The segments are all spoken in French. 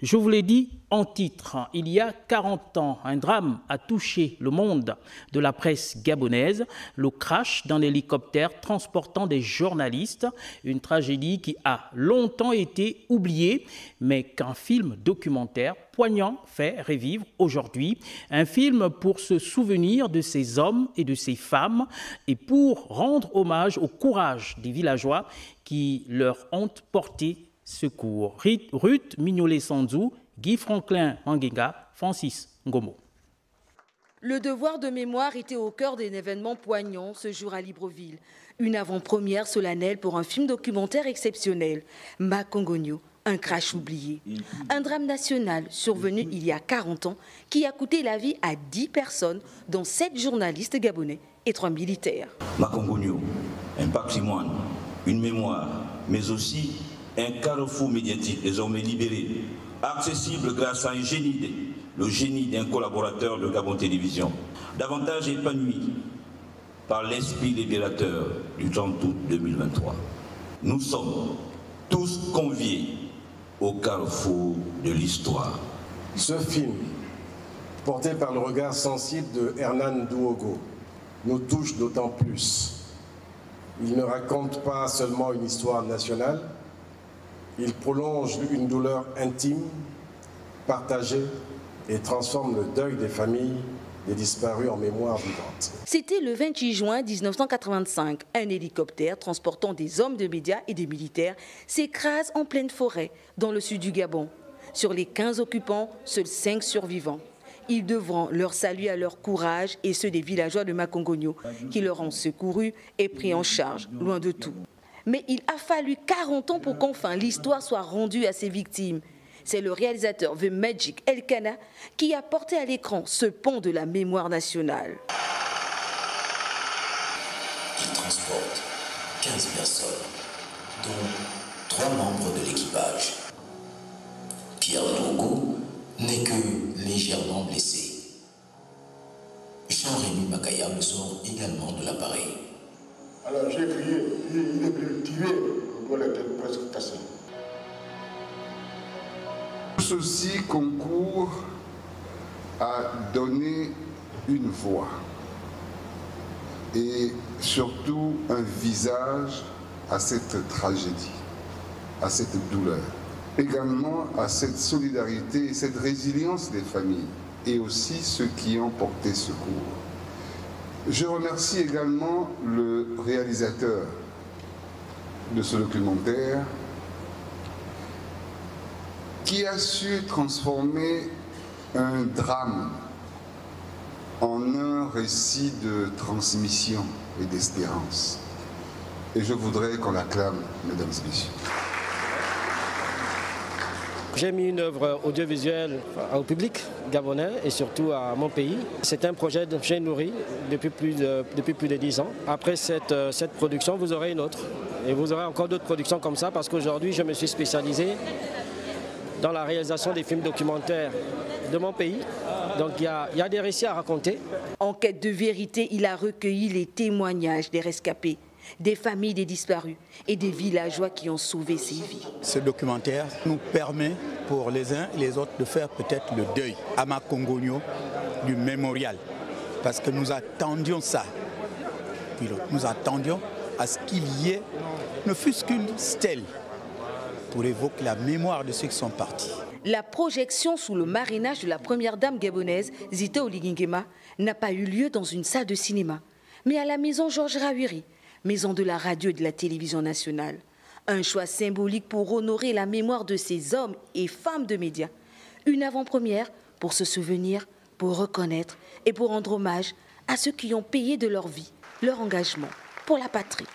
Je vous l'ai dit en titre, il y a 40 ans, un drame a touché le monde de la presse gabonaise, le crash d'un hélicoptère transportant des journalistes, une tragédie qui a longtemps été oubliée, mais qu'un film documentaire poignant fait revivre aujourd'hui. Un film pour se souvenir de ces hommes et de ces femmes et pour rendre hommage au courage des villageois qui leur ont porté secours. Ruth Mignolet-Sanzou, Guy Franklin Mangenga, Francis Ngomo. Le devoir de mémoire était au cœur d'un événement poignant ce jour à Libreville. Une avant-première solennelle pour un film documentaire exceptionnel. Makongogno, un crash oublié. Un drame national survenu il y a 40 ans qui a coûté la vie à 10 personnes, dont 7 journalistes gabonais et 3 militaires. Makongogno, un patrimoine, une mémoire, mais aussi un carrefour médiatique désormais libéré, accessible grâce à un génie, le génie d'un collaborateur de Gabon Télévision, davantage épanoui par l'esprit libérateur du 30 août 2023. Nous sommes tous conviés au carrefour de l'histoire. Ce film, porté par le regard sensible de Hernan Douogo, nous touche d'autant plus. Il ne raconte pas seulement une histoire nationale, il prolonge une douleur intime, partagée, et transforme le deuil des familles des disparus en mémoire vivante. C'était le 28 juin 1985. Un hélicoptère transportant des hommes de médias et des militaires s'écrase en pleine forêt, dans le sud du Gabon. Sur les 15 occupants, seuls 5 survivants. Ils devront leur saluer à leur courage et ceux des villageois de Makongogno qui leur ont secouru et pris en charge, loin de tout. Mais il a fallu 40 ans pour qu'enfin l'histoire soit rendue à ses victimes. C'est le réalisateur The Magic Elkana qui a porté à l'écran ce pont de la mémoire nationale. Il transporte 15 personnes, dont 3 membres de l'équipage. Pierre Douogo n'est que légèrement blessé. Jean-Rémy Bakaya me sort également de l'appareil. Alors j'ai crié, il est tiré, le doigt était presque cassé. Tout ceci concourt à donner une voix et surtout un visage à cette tragédie, à cette douleur. Également à cette solidarité et cette résilience des familles et aussi ceux qui ont porté secours. Je remercie également le réalisateur de ce documentaire qui a su transformer un drame en un récit de transmission et d'espérance. Et je voudrais qu'on l'acclame, mesdames et messieurs. J'ai mis une œuvre audiovisuelle au public gabonais et surtout à mon pays. C'est un projet que j'ai nourri depuis plus de 10 ans. Après cette production, vous aurez une autre. Et vous aurez encore d'autres productions comme ça parce qu'aujourd'hui, je me suis spécialisé dans la réalisation des films documentaires de mon pays. Donc il y a des récits à raconter. En quête de vérité, il a recueilli les témoignages des rescapés, des familles des disparus et des villageois qui ont sauvé ces vies. Ce documentaire nous permet pour les uns et les autres de faire peut-être le deuil à Makongogno du mémorial. Parce que nous attendions ça. Nous attendions à ce qu'il y ait ne fût-ce qu'une stèle pour évoquer la mémoire de ceux qui sont partis. La projection sous le marrainage de la première dame gabonaise, Zité Oligingema, n'a pas eu lieu dans une salle de cinéma, mais à la maison Georges Rawiri, maison de la radio et de la télévision nationale. Un choix symbolique pour honorer la mémoire de ces hommes et femmes de médias. Une avant-première pour se souvenir, pour reconnaître et pour rendre hommage à ceux qui ont payé de leur vie, leur engagement pour la patrie.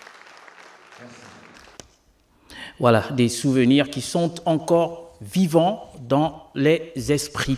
Voilà, des souvenirs qui sont encore vivants dans les esprits.